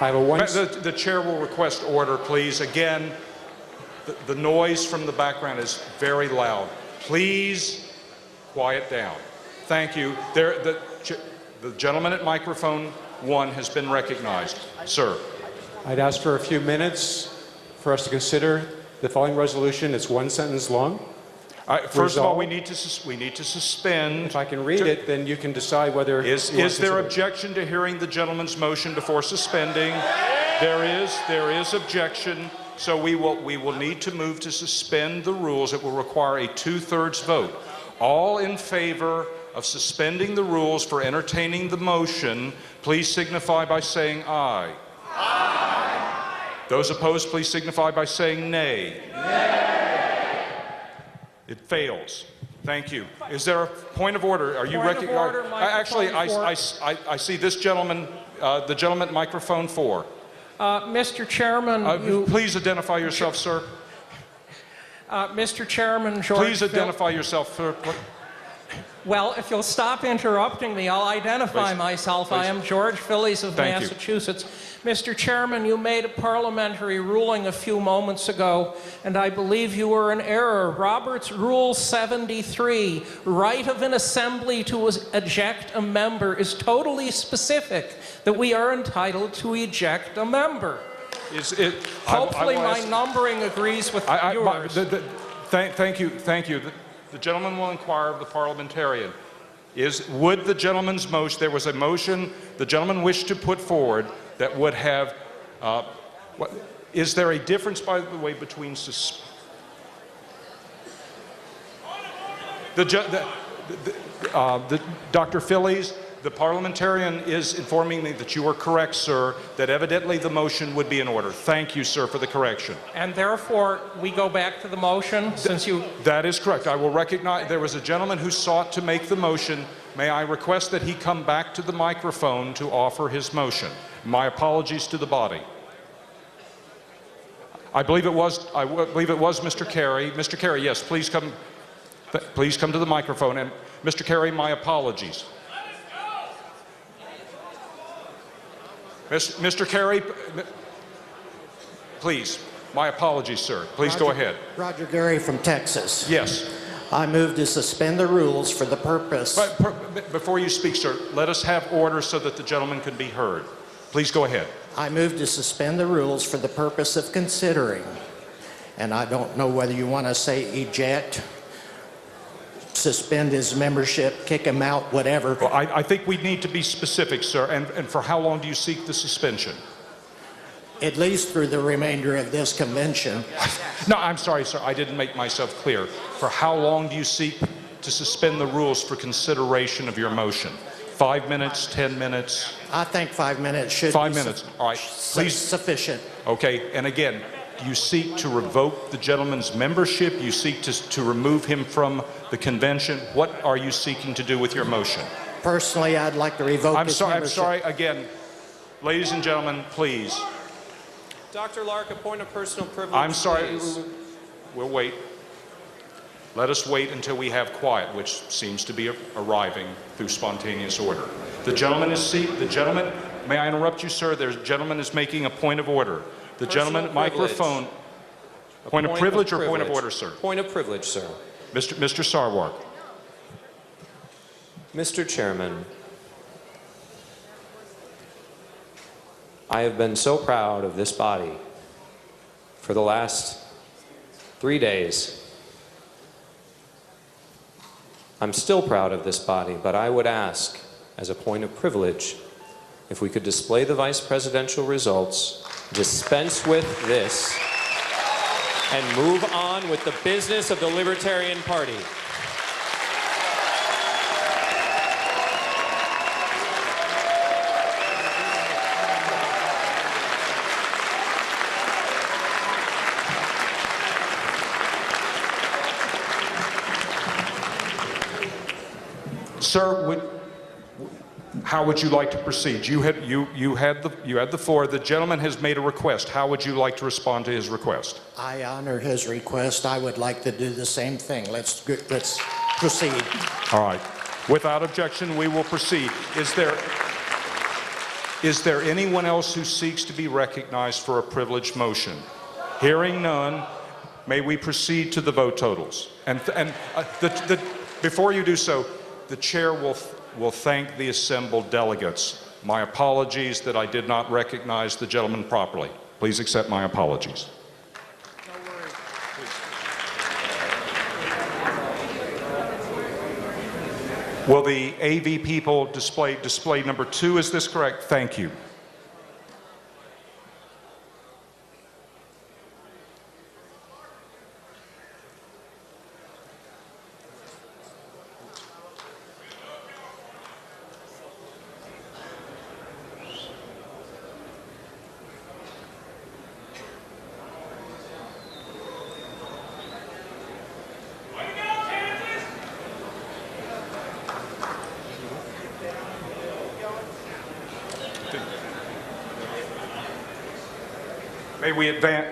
I have The chair will request order, please. Again, the noise from the background is very loud. Please quiet down. Thank you. The gentleman at microphone 1 has been recognized. Sir. I'd ask for a few minutes for us to consider the following resolution. It's one sentence long. First of all, we need to suspend. If I can read it, then you can decide whether... Is there objection to hearing the gentleman's motion before suspending? There is objection. So we will need to move to suspend the rules. It will require a 2/3 vote. All in favor of suspending the rules for entertaining the motion, please signify by saying aye. Aye. Those opposed, please signify by saying nay. Nay. It fails. Thank you. Is there a point of order? Are you recognized? Actually, I see this gentleman, the gentleman at microphone 4. Mr. Chairman, please identify yourself, sir. Mr. Chairman, George. Please identify yourself, sir. Well, if you'll stop interrupting me, I'll identify myself. Please. I am George Phillies of Thank Massachusetts. Mr. Chairman, you made a parliamentary ruling a few moments ago, and I believe you were in error. Robert's Rule 73, right of an assembly to eject a member, is totally specific, that we are entitled to eject a member. Hopefully my numbering agrees with yours. Thank you. The gentleman will inquire of the parliamentarian. Would the gentleman's motion, there was a motion the gentleman wished to put forward that would have, is there a difference, by the way, between Dr. Phillies, the parliamentarian is informing me that you are correct, sir, that evidently the motion would be in order. Thank you, sir, for the correction. And therefore, we go back to the motion, since you... That is correct. I will recognize, there was a gentleman who sought to make the motion. May I request that he come back to the microphone to offer his motion? My apologies to the body. I believe it was Mr. Carey. Mr. Carey, yes, please come to the microphone. And Mr. Carey, my apologies. Mr. Carey, please, my apologies, sir. Please go ahead. Roger Gary from Texas. Yes. I move to suspend the rules for the purpose... But before you speak, sir, let us have order so that the gentleman can be heard. Please go ahead. I move to suspend the rules for the purpose of considering, and I don't know whether you want to say eject, suspend his membership, kick him out, whatever. Well, I think we need to be specific, sir. And for how long do you seek the suspension? At least through the remainder of this convention. No, I'm sorry, sir. I didn't make myself clear. For how long do you seek to suspend the rules for consideration of your motion? 5 minutes, 10 minutes? I think 5 minutes should be 5 minutes. All right. Please. Sufficient. Okay. And again, you seek to revoke the gentleman's membership. You seek to remove him from the convention. What are you seeking to do with your motion? Personally, I'd like to revoke his membership. I'm sorry. Again, ladies and gentlemen, please. Dr. Lark, a point of personal privilege. I'm sorry. Please. We'll wait. Let us wait until we have quiet, which seems to be arriving through spontaneous order. The gentleman may I interrupt you, sir? The gentleman is making a point of order. The gentleman, microphone. Point of privilege or point of order, sir? Point of privilege, sir. Mr. Sarwark. Mr. Chairman, I have been so proud of this body for the last 3 days. I'm still proud of this body, but I would ask, as a point of privilege, if we could display the vice presidential results, dispense with this, and move on with the business of the Libertarian Party. Sir, how would you like to proceed? You had the floor. The gentleman has made a request. How would you like to respond to his request? I honor his request. I would like to do the same thing. Let's proceed. All right. Without objection, we will proceed. Is there anyone else who seeks to be recognized for a privileged motion? Hearing none, may we proceed to the vote totals. Before you do so, the chair will thank the assembled delegates. My apologies that I did not recognize the gentleman properly. Please accept my apologies. Will the AV people display number 2? Is this correct? Thank you.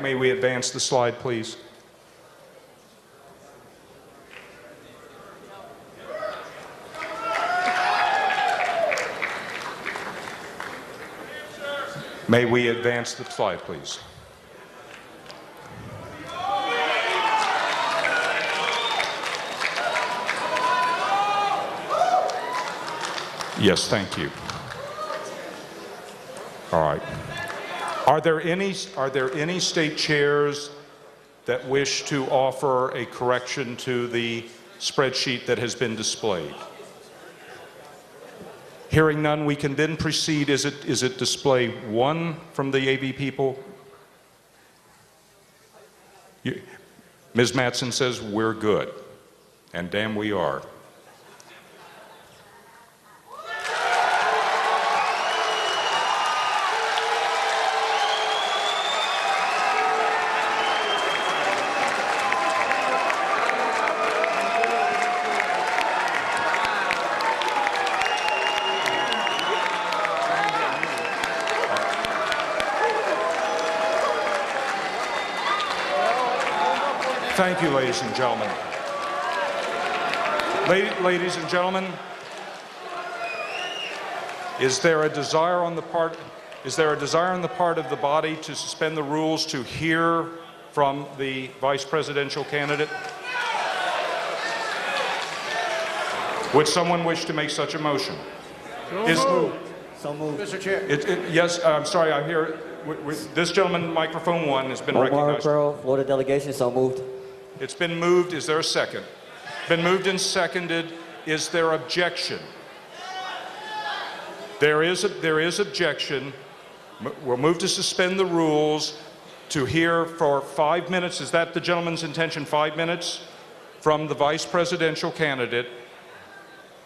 May we advance the slide, please? May we advance the slide, please? Yes, thank you. All right. Are there any state chairs that wish to offer a correction to the spreadsheet that has been displayed? Hearing none, we can then proceed. Is it display 1 from the AV people? Ms. Mattson says we're good, and damn we are. Thank you, ladies and gentlemen. Ladies and gentlemen, is there a desire on the part of the body to suspend the rules to hear from the vice presidential candidate? Would someone wish to make such a motion? So moved. Mr. Chair. Yes, I'm sorry, I hear this gentleman, microphone 1, has been recognized. Florida delegation, so moved. It's been moved. Is there a second? Been moved and seconded. Is there objection? There is objection. We'll move to suspend the rules to hear for 5 minutes. Is that the gentleman's intention, 5 minutes, from the vice presidential candidate?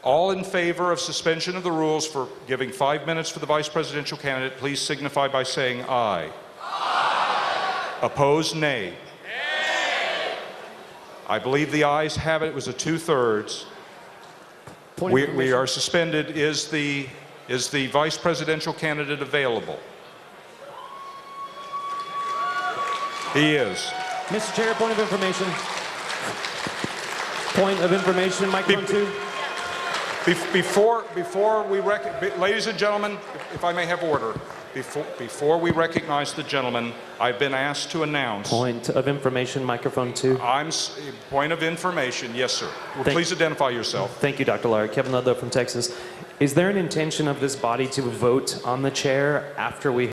All in favor of suspension of the rules for giving 5 minutes for the vice presidential candidate, please signify by saying aye. Aye. Opposed, nay. I believe the ayes have it. It was a 2/3. We are suspended. Is the vice presidential candidate available? He is. Mr. Chair, point of information. Point of information, microphone 2. Before we ladies and gentlemen, if I may have order. Before we recognize the gentleman, I've been asked to announce. Point of information, microphone 2. Point of information, yes, sir. Please identify yourself. Thank you, Dr. Lauer. Kevin Ludlow from Texas. Is there an intention of this body to vote on the chair after we